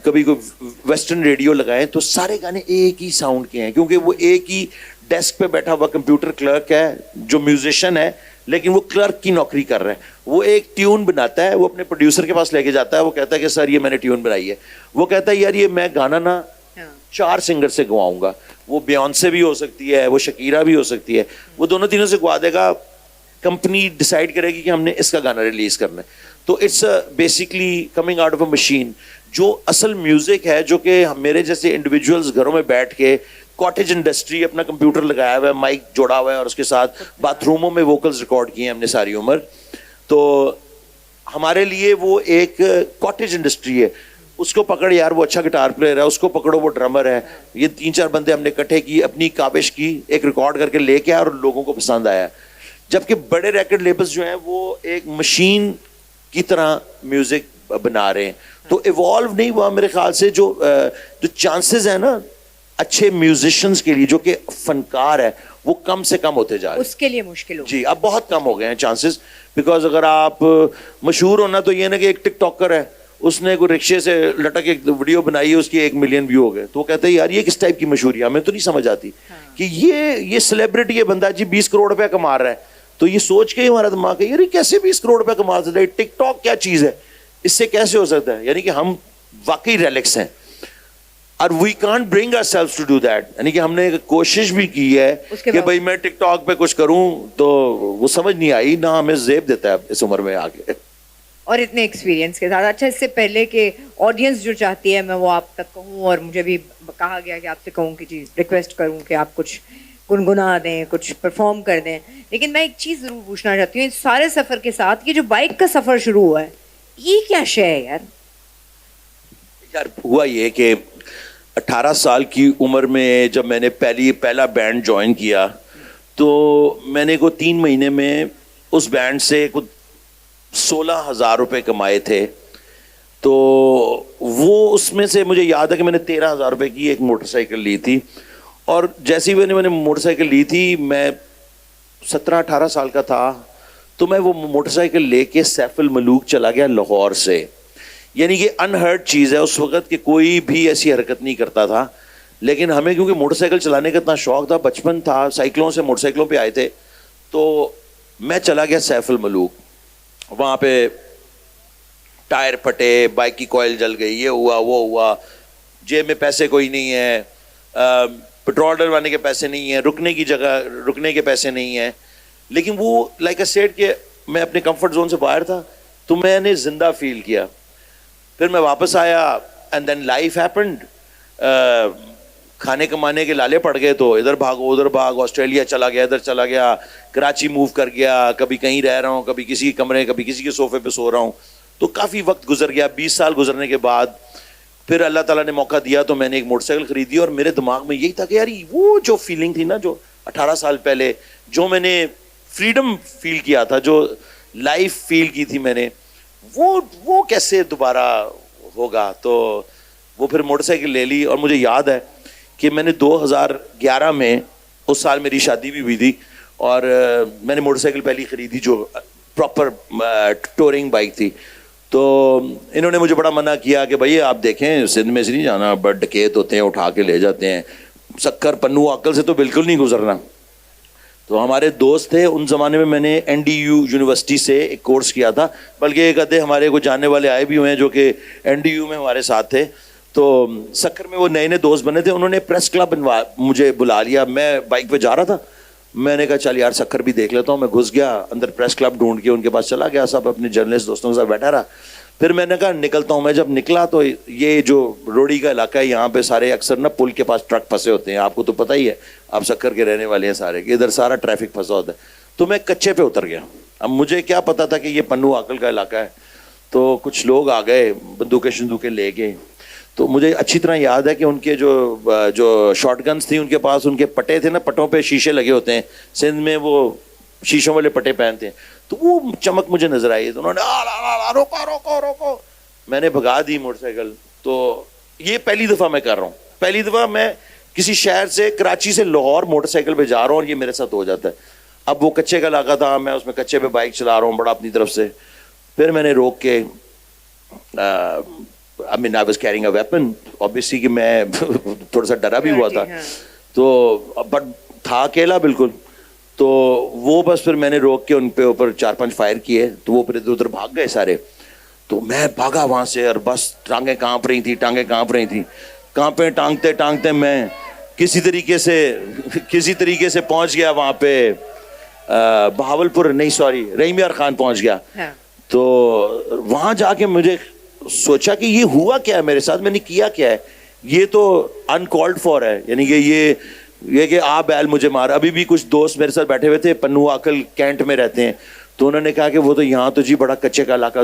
کبھی کوئی ویسٹرن ریڈیو لگائیں تو سارے گانے ایک ہی ساؤنڈ کے ہیں, کیونکہ وہ ایک ہی ڈیسک پہ بیٹھا ہوا کمپیوٹر کلرک ہے جو میوزیشین ہے, لیکن وہ کلرک کی نوکری کر رہا ہے. وہ ایک ٹیون بناتا ہے, وہ اپنے پروڈیوسر کے پاس لے کے جاتا ہے, وہ کہتا ہے کہ سر یہ میں نے ٹیون بنائی ہے. وہ کہتا ہے یار یہ میں گانا نا 4 سنگر سے گواؤں گا, وہ بیونسے بھی ہو سکتی ہے, وہ شکیرا بھی ہو سکتی ہے, وہ دونوں تینوں سے گوا دے گا. کمپنی ڈیسائیڈ کرے گی کہ ہم نے اس کا گانا ریلیز کرنا ہے. تو it's basically coming out of a machine. جو اصل میوزک ہے, جو کہ میرے جیسے انڈیویجولز گھروں میں بیٹھ کے کاٹیج انڈسٹری, اپنا کمپیوٹر لگایا ہوا ہے, مائک جوڑا ہوا ہے, اور اس کے ساتھ باتھ روموں میں ووکلز ریکارڈ کیے ہیں ہم نے ساری عمر, تو ہمارے لیے وہ ایک کاٹیج انڈسٹری ہے. اس کو پکڑ یار وہ اچھا گٹار پلیئر ہے, اس کو پکڑو وہ ڈرمر ہے. یہ 3-4 بندے ہم نے اکٹھے کی, اپنی کاوش کی, ایک ریکارڈ کر کے لے کے آیا, اور لوگوں کو پسند آیا. جبکہ بڑے ریکارڈ لیبلز جو ہیں وہ ایک مشین کی طرح میوزک بنا رہے ہیں. تو ایوالو نہیں ہوا میرے خیال سے. جو چانسز ہیں نا اچھے میوزیشنز کے لیے, جو کہ فنکار ہے, وہ کم سے کم ہوتے جا رہے ہیں.
اس کے لیے مشکل ہو
جی, اب بہت کم ہو گئے ہیں چانسز. بیکاز اگر آپ مشہور ہونا تو یہ نا کہ ایک ٹک ٹاکر ہے, اس نے کوئی رکشے سے لٹک ایک ویڈیو بنائی ہے, اس کی 1 ملین ویو ہو گئے, تو وہ کہتے ہیں یار یہ کس ٹائپ کی مشہوری ہے, ہمیں تو نہیں سمجھ آتی کہ یہ سیلیبریٹی ہے بندہ جی 20 کروڑ روپے کما رہا ہے. تو یہ سوچ کے ہی ہمارا دماغ ہے یار یہ کیسے 20 کروڑ روپے کما سکتا ہے, ٹک ٹاک کیا چیز ہے, اس سے کیسے ہو سکتا ہے. یعنی کہ ہم واقعی ریلیکس ہیں, اور we can't bring ourself to do that. یعنی کہ ہم نے کوشش بھی کی ہے کہ بھائی میں ٹک ٹاک پہ کچھ کروں, تو وہ سمجھ نہیں آئی, نہ ہمیں زیب دیتا ہے اس عمر میں آگے.
اور اتنے ایکسپیرینس کے ساتھ. اچھا, اس سے پہلے کہ آڈینس جو چاہتی ہے میں وہ آپ تک کہوں, اور مجھے بھی کہا گیا کہ آپ سے کہوں کہ جی ریکویسٹ کروں کہ آپ کچھ گنگنا دیں, کچھ پرفارم کر دیں. لیکن میں ایک چیز ضرور پوچھنا چاہتی ہوں, اس سارے سفر کے ساتھ یہ جو بائک کا سفر شروع ہوا ہے, یہ کیا شے ہے یار؟
یار ہوا یہ کہ 18 سال کی عمر میں جب میں نے پہلا بینڈ جوائن کیا, تو میں نے 3 مہینے میں اس بینڈ سے 16,000 روپے کمائے تھے. تو وہ اس میں سے مجھے یاد ہے کہ میں نے 13,000 روپے کی ایک موٹر سائیکل لی تھی. اور جیسی میں نے موٹر سائیکل لی تھی, میں 17-18 سال کا تھا, تو میں وہ موٹر سائیکل لے کے سیف الملوک چلا گیا لاہور سے. یعنی کہ انہرڈ چیز ہے اس وقت کہ کوئی بھی ایسی حرکت نہیں کرتا تھا, لیکن ہمیں کیونکہ موٹر سائیکل چلانے کا اتنا شوق تھا, بچپن تھا, سائیکلوں سے موٹر سائیکلوں پہ آئے تھے, تو میں چلا گیا سیف الملوک. وہاں پہ ٹائر پھٹے, بائک کی کوئل جل گئی, یہ ہوا وہ ہوا, جیب میں پیسے کوئی نہیں ہے, پٹرول ڈلوانے کے پیسے نہیں ہیں, رکنے کی جگہ رکنے کے پیسے نہیں ہیں. لیکن وہ لائک اے سیٹ کہ میں اپنے کمفرٹ زون سے باہر تھا, تو میں نے زندہ فیل کیا. پھر میں واپس آیا اینڈ دین لائف ہیپنڈ. کھانے کمانے کے لالے پڑ گئے, تو ادھر بھاگو ادھر بھاگ, آسٹریلیا چلا گیا, ادھر چلا گیا, کراچی موو کر گیا, کبھی کہیں رہ رہا ہوں, کبھی کسی کمرے, کبھی کسی کے صوفے پہ سو رہا ہوں. تو کافی وقت گزر گیا. 20 سال گزرنے کے بعد پھر اللہ تعالیٰ نے موقع دیا تو میں نے ایک موٹر سائیکل خریدی, اور میرے دماغ میں یہی تھا کہ یار وہ جو فیلنگ تھی نا, جو 18 سال پہلے جو میں نے فریڈم فیل کیا تھا, جو لائف فیل کی تھی میں نے, وہ کیسے دوبارہ ہوگا. تو وہ پھر موٹر سائیکل لے لی. اور مجھے یاد ہے کہ میں نے 2011 میں, اس سال میری شادی بھی ہوئی تھی, اور میں نے موٹر سائیکل پہلی خریدی جو پراپر ٹورنگ بائک تھی. تو انہوں نے مجھے بڑا منع کیا کہ بھائی آپ دیکھیں سندھ میں سے نہیں جانا, بڑے ڈکیت ہوتے ہیں, اٹھا کے لے جاتے ہیں, سکر پنو عقل سے تو بالکل نہیں گزرنا. تو ہمارے دوست تھے اس زمانے میں نے NDU یونیورسٹی سے ایک کورس کیا تھا, بلکہ ایک آدھے ہمارے کو جاننے والے آئے بھی ہوئے ہیں جو کہ NDU میں ہمارے ساتھ تھے. تو سکر میں وہ نئے نئے دوست بنے تھے, انہوں نے پریس کلب مجھے بلا لیا. میں بائک پہ جا رہا تھا, میں نے کہا چل یار سکر بھی دیکھ لیتا ہوں. میں گھس گیا اندر, پریس کلب ڈھونڈ کے ان کے پاس چلا گیا, سب اپنے جرنلسٹ دوستوں کے ساتھ بیٹھا رہا. پھر میں نے کہا نکلتا ہوں. میں جب نکلا تو یہ جو روڑی کا علاقہ ہے, یہاں پہ سارے اکثر نا پل کے پاس ٹرک پھنسے ہوتے ہیں, آپ کو تو پتہ ہی ہے, آپ سکر کے رہنے والے ہیں سارے, کہ ادھر سارا ٹریفک پھنسا ہوتا ہے. تو میں کچے پہ اتر گیا. اب مجھے کیا پتا تھا کہ یہ پنو عقل کا علاقہ ہے. تو کچھ لوگ آ گئے بندوقیں شندوقیں لے کے. تو مجھے اچھی طرح یاد ہے کہ ان کے جو شارٹ گنز تھی ان کے پاس, ان کے پٹے تھے نا, پٹوں پہ شیشے لگے ہوتے ہیں, سندھ میں وہ شیشوں والے پٹے پہنتے ہیں. تو وہ چمک مجھے نظر آئی, تو انہوں نے روکو روکو روکو, میں نے بھگا دی موٹر سائیکل. تو یہ پہلی دفعہ میں کر رہا ہوں, پہلی دفعہ میں کسی شہر سے, کراچی سے لاہور موٹر سائیکل پہ جا رہا ہوں, اور یہ میرے ساتھ ہو جاتا ہے. اب وہ کچے کا علاقہ تھا, میں اس میں کچے پہ بائک چلا رہا ہوں بڑا اپنی طرف سے. پھر میں نے روک کے I mean I was carrying a weapon obviously کہ میں تھوڑا سا ڈرا بھی ہوا تھا, تو بٹ تھا اکیلا بالکل. تو وہ بس پھر میں نے روک کے ان پہ اوپر 4-5 فائر کیے, تو وہ پھر ادھر ادھر بھاگ گئے سارے. تو میں بھاگا وہاں سے, اور بس ٹانگیں کانپ رہی تھیں, کانپے ٹانگتے ٹانگتے میں کسی طریقے سے پہنچ گیا وہاں پہ, بہاولپور نہیں سوری رحیم یار خان پہنچ گیا. تو وہاں جا کے مجھے سوچا کہ یہ ہوا کیا ہے میرے ساتھ, میں نے کیا کیا ہے, یہ تو انکالڈ فار ہے. یعنی کہ یہ کہ آپ بیل مجھے مار. ابھی بھی کچھ دوست میرے ساتھ بیٹھے ہوئے تھے, پنو عقل کینٹ میں رہتے ہیں, تو انہوں نے کہا کہ وہ تو یہاں تو جی بڑا کچے کا علاقہ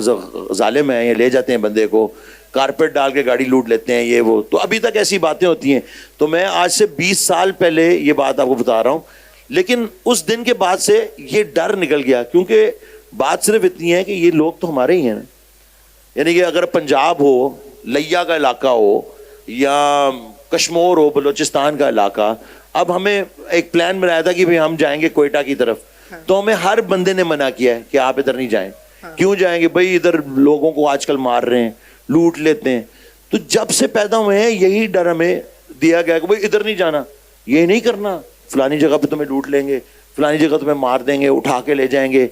ظالم ہے, یہ لے جاتے ہیں بندے کو, کارپیٹ ڈال کے گاڑی لوٹ لیتے ہیں, یہ وہ. تو ابھی تک ایسی باتیں ہوتی ہیں. تو میں آج سے 20 سال پہلے یہ بات آپ کو بتا رہا ہوں, لیکن اس دن کے بعد سے یہ ڈر نکل گیا, کیونکہ بات صرف اتنی ہے کہ یہ لوگ تو ہمارے ہی ہیں. یعنی کہ اگر پنجاب ہو, لیا کا علاقہ ہو, یا کشمور ہو, بلوچستان کا علاقہ, اب ہمیں ایک پلان بنایا تھا کہ ہم جائیں گے کوئٹہ کی طرف, تو ہمیں ہر بندے نے منع کیا ہے کہ آپ ادھر نہیں جائیں. کیوں جائیں گے بھائی, ادھر لوگوں کو آج کل مار رہے ہیں, لوٹ لیتے ہیں. تو جب سے پیدا ہوئے ہیں یہی ڈر ہمیں دیا گیا کہ بھائی ادھر نہیں جانا, یہ نہیں کرنا, فلانی جگہ پہ تمہیں لوٹ لیں گے, فلانی جگہ تمہیں مار دیں گے, اٹھا کے لے جائیں گے.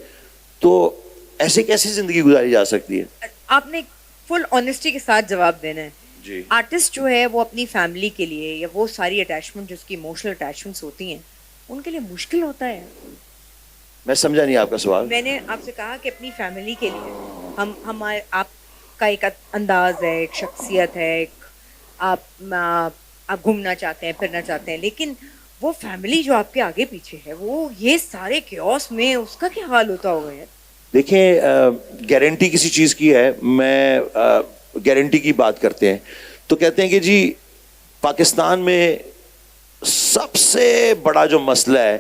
تو ایسے کیسی زندگی گزاری جا سکتی ہے؟
آپ نے فل آنیسٹی کے ساتھ جواب دینا ہے.
جی,
آرٹسٹ جو ہے وہ اپنی فیملی کے لیے, یا وہ ساری اٹیچمنٹ جو اس کی ایموشنل اٹیچمنٹس ہوتی ہیں, ان کے لیے مشکل ہوتا ہے.
میں سمجھا نہیں آپ کا سوال.
میں نے آپ سے کہا کہ اپنی فیملی کے لیے ہمارے آپ کا ایک انداز ہے, ایک شخصیت ہے, ایک آپ گھومنا چاہتے ہیں, پھرنا چاہتے ہیں, لیکن وہ فیملی جو آپ کے آگے پیچھے ہے, وہ یہ سارے کیوس میں اس کا کیا حال ہوتا ہوگا یار؟
دیکھیں, گارنٹی کسی چیز کی ہے, میں گارنٹی کی بات کرتے ہیں تو کہتے ہیں کہ جی پاکستان میں سب سے بڑا جو مسئلہ ہے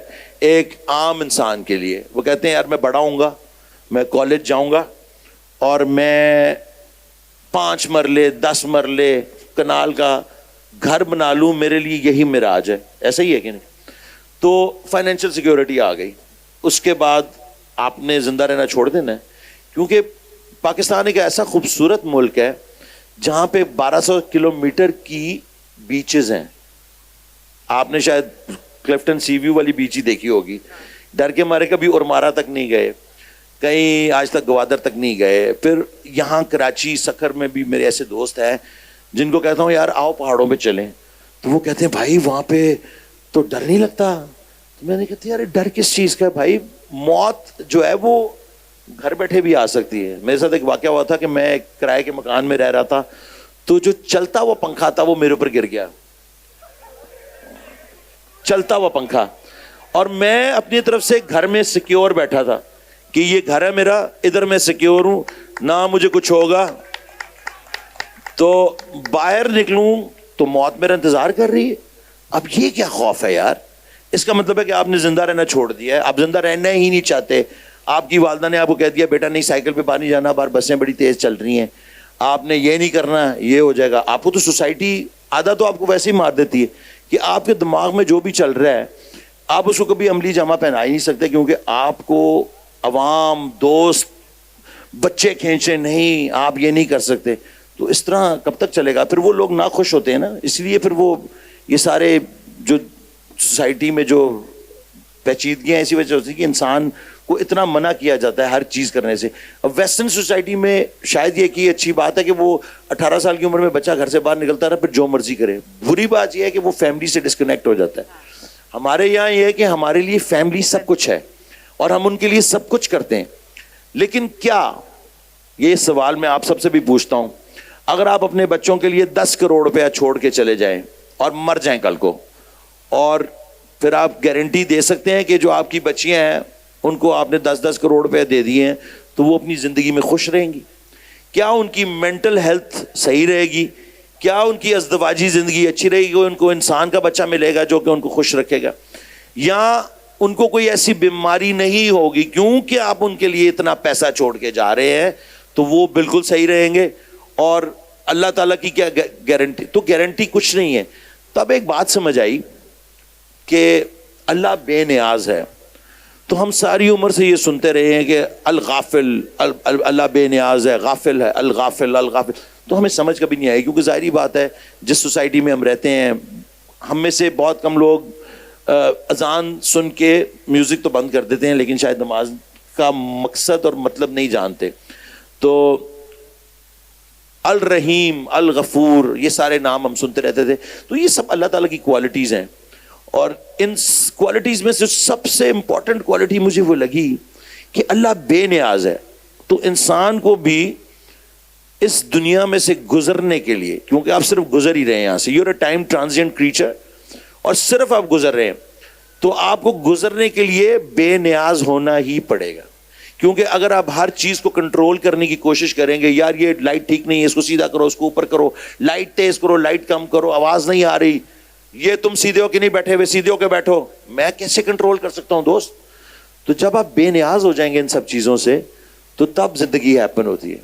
ایک عام انسان کے لیے, وہ کہتے ہیں یار میں بڑا ہوں گا, میں کالج جاؤں گا, اور میں 5 مرلے 10 مرلے کنال کا گھر بنا لوں, میرے لیے یہی معراج ہے. ایسا ہی ہے کہ نہیں؟ تو فائنینشیل سیکیورٹی آ گئی, اس کے بعد آپ نے زندہ رہنا چھوڑ دینا ہے. کیونکہ پاکستان ایک ایسا خوبصورت ملک ہے جہاں پہ 1200 کلومیٹر کی بیچز ہیں. آپ نے شاید کلفٹن سی ویو والی بیچ ہی دیکھی ہوگی. ڈر کے مارے کبھی اورمارا تک نہیں گئے, کہیں آج تک گوادر تک نہیں گئے. پھر یہاں کراچی سکھر میں بھی میرے ایسے دوست ہیں جن کو کہتا ہوں یار آؤ پہاڑوں پہ چلیں, تو وہ کہتے ہیں بھائی وہاں پہ تو ڈر نہیں لگتا. تو میں نے کہتی یار ڈر کس چیز کا ہے بھائی, موت جو ہے وہ گھر بیٹھے بھی آ سکتی ہے. میرے ساتھ ایک واقعہ ہوا تھا کہ میں ایک کرائے کے مکان میں رہ رہا تھا, تو جو چلتا ہوا پنکھا تھا وہ میرے اوپر گر گیا, چلتا ہوا پنکھا, اور میں اپنی طرف سے گھر میں سیکیور بیٹھا تھا کہ یہ گھر ہے میرا, ادھر میں سیکیور ہوں, نہ مجھے کچھ ہوگا. تو باہر نکلوں تو موت میرا انتظار کر رہی ہے. اب یہ کیا خوف ہے یار؟ اس کا مطلب ہے کہ آپ نے زندہ رہنا چھوڑ دیا ہے, آپ زندہ رہنا ہی نہیں چاہتے. آپ کی والدہ نے آپ کو کہہ دیا بیٹا نہیں سائیکل پہ باہر نہیں جانا, باہر بسیں بڑی تیز چل رہی ہیں, آپ نے یہ نہیں کرنا, یہ ہو جائے گا. آپ کو تو سوسائٹی آدھا تو آپ کو ویسے ہی مار دیتی ہے کہ آپ کے دماغ میں جو بھی چل رہا ہے آپ اس کو کبھی عملی جامہ پہنا ہی نہیں سکتے, کیونکہ آپ کو عوام, دوست, بچے کھینچے نہیں, آپ یہ نہیں کر سکتے. تو اس طرح کب تک چلے گا؟ پھر وہ لوگ ناخوش ہوتے ہیں نا, اس لیے پھر وہ یہ سارے جو سوسائٹی میں جو پیچیدگیاں اسی وجہ سے ہوتی ہے کہ انسان کو اتنا منع کیا جاتا ہے ہر چیز کرنے سے. اب ویسٹرن سوسائٹی میں شاید یہ کہ اچھی بات ہے کہ وہ 18 سال کی عمر میں بچہ گھر سے باہر نکلتا رہا پھر جو مرضی کرے. بری بات یہ ہے کہ وہ فیملی سے ڈسکنیکٹ ہو جاتا ہے. ہمارے یہاں یہ ہے کہ ہمارے لیے فیملی سب کچھ ہے اور ہم ان کے لیے سب کچھ کرتے ہیں. لیکن کیا, یہ سوال میں آپ سب سے بھی پوچھتا ہوں, اگر آپ اپنے بچوں کے لیے 10 کروڑ روپیہ چھوڑ کے چلے جائیں اور مر جائیں کل کو, اور پھر آپ گارنٹی دے سکتے ہیں کہ جو آپ کی بچیاں ہیں ان کو آپ نے 10-10 کروڑ روپے دے دیے ہیں تو وہ اپنی زندگی میں خوش رہیں گی؟ کیا ان کی مینٹل ہیلتھ صحیح رہے گی؟ کیا ان کی ازدواجی زندگی اچھی رہے گی؟ ان کو انسان کا بچہ ملے گا جو کہ ان کو خوش رکھے گا؟ یا ان کو کوئی ایسی بیماری نہیں ہوگی کیونکہ آپ ان کے لیے اتنا پیسہ چھوڑ کے جا رہے ہیں تو وہ بالکل صحیح رہیں گے؟ اور اللہ تعالیٰ کی کیا گارنٹی؟ تو گارنٹی کچھ نہیں ہے. تب ایک بات سمجھ آئی کہ اللہ بے نیاز ہے. تو ہم ساری عمر سے یہ سنتے رہے ہیں کہ الغافل, اللہ بے نیاز ہے, غافل ہے, الغافل الغافل. تو ہمیں سمجھ کبھی نہیں آئی, کیونکہ ظاہری بات ہے جس سوسائٹی میں ہم رہتے ہیں ہم میں سے بہت کم لوگ اذان سن کے میوزک تو بند کر دیتے ہیں لیکن شاید نماز کا مقصد اور مطلب نہیں جانتے. تو الرحیم, الغفور, یہ سارے نام ہم سنتے رہتے تھے. تو یہ سب اللہ تعالیٰ کی کوالٹیز ہیں, اور ان کوالٹیز میں سے سب سے امپورٹنٹ کوالٹی مجھے وہ لگی کہ اللہ بے نیاز ہے. تو انسان کو بھی اس دنیا میں سے گزرنے کے لیے, کیونکہ آپ صرف گزر ہی رہے ہیں یہاں سے, you are a time transient creature, اور صرف آپ گزر رہے ہیں, تو آپ کو گزرنے کے لیے بے نیاز ہونا ہی پڑے گا. کیونکہ اگر آپ ہر چیز کو کنٹرول کرنے کی کوشش کریں گے, یار یہ لائٹ ٹھیک نہیں ہے, اس کو سیدھا کرو, اس کو اوپر کرو, لائٹ تیز کرو, لائٹ کم کرو, آواز نہیں آ رہی, یہ تم سیدھے ہو کے نہیں بیٹھے ہوئے, سیدھے ہو کے بیٹھو, میں کیسے کنٹرول کر سکتا ہوں دوست؟ تو جب آپ بے نیاز ہو جائیں گے ان سب چیزوں سے تو تب زندگی ہیپن ہوتی ہے.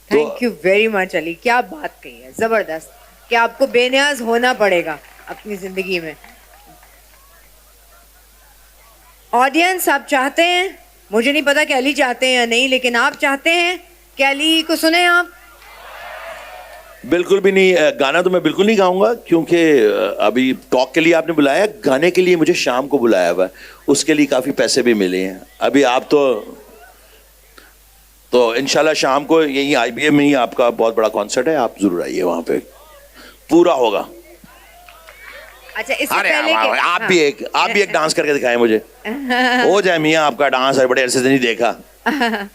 تھینک یو ویری مچ علی, کیا بات کہی ہے, زبردست, کہ آپ کو بے نیاز ہونا پڑے گا اپنی زندگی میں. آڈینس آپ چاہتے ہیں, مجھے نہیں پتا کہ علی چاہتے ہیں یا نہیں, لیکن آپ چاہتے ہیں کہ علی کو سنیں آپ؟
بالکل بھی نہیں. گانا تو میں بالکل نہیں گاؤں گا, کیونکہ ابھی ٹاک کے لیے آپ نے بلایا, گانے کے لیے مجھے شام کو بلایا ہوا ہے, اس کے لیے کافی پیسے بھی ملے ہیں. ابھی آپ تو انشاءاللہ شام کو یہی آئی بی ایم میں ہی آپ کا بہت بڑا کانسرٹ ہے, آپ ضرور آئیے, وہاں پہ پورا ہوگا.
اچھا, اس سے پہلے
آپ بھی ایک ڈانس کر کے دکھائیں مجھے, ہو جائے میاں آپ کا ڈانس, بڑے عرصے سے نہیں دیکھا.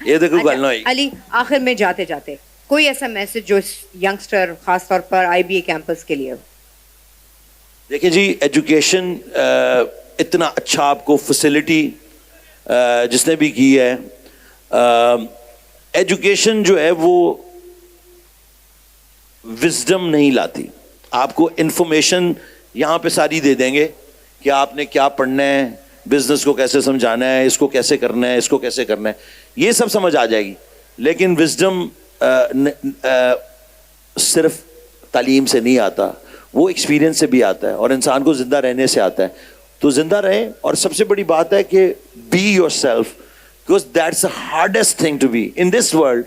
یہ دیکھو گل نہیں.
علی, آخر میں جاتے جاتے کوئی ایسا میسج جو ینگسٹر خاص طور پر آئی بی اے کیمپس کے لیے؟
دیکھیں جی, ایجوکیشن اتنا اچھا آپ کو فیسلٹی جس نے بھی کی ہے, ایجوکیشن جو ہے وہ وزڈم نہیں لاتی. آپ کو انفارمیشن یہاں پہ ساری دے دیں گے کہ آپ نے کیا پڑھنا ہے, بزنس کو کیسے سمجھانا ہے, اس کو کیسے کرنا ہے, اس کو کیسے کرنا ہے, یہ سب سمجھ آ جائے گی. لیکن وزڈم صرف تعلیم سے نہیں آتا, وہ ایکسپیرینس سے بھی آتا ہے, اور انسان کو زندہ رہنے سے آتا ہے. تو زندہ رہیں, اور سب سے بڑی بات ہے کہ be yourself, Because that's the hardest thing to be in this world.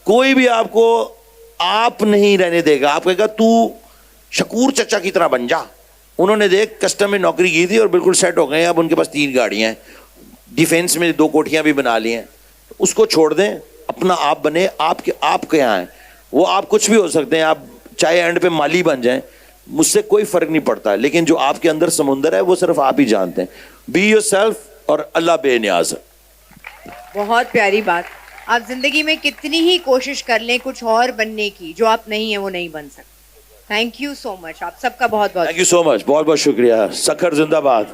کوئی بھی آپ کو آپ نہیں رہنے دے گا. آپ کہے گا تو شکور چچا کی طرح بن جا. انہوں نے دیکھ کسٹم میں نوکری کی تھی اور بالکل سیٹ ہو گئے ہیں. اب ان کے پاس 3 گاڑیاں ہیں, ڈیفینس میں 2 کوٹھیاں بھی بنا لی ہیں. اس کو چھوڑ دیں, اپنا آپ بنے. آپ کے یہاں ہیں وہ, آپ کچھ بھی ہو سکتے ہیں. آپ چاہے اینڈ پہ مالی بن جائیں, مجھ سے کوئی فرق نہیں پڑتا. لیکن جو آپ کے اندر سمندر ہے وہ صرف آپ ہی جانتے ہیں. بی یور سیلف, اور اللہ بے نیاز ہے.
بہت پیاری بات. آپ زندگی میں کتنی ہی کوشش کر لیں کچھ اور بننے کی, جو آپ نہیں ہیں وہ نہیں بن سکتے. تھینک یو سو مچ. آپ سب کا بہت بہت
تھینک یو سو مچ. بہت بہت شکریہ. سکھر زندہ باد.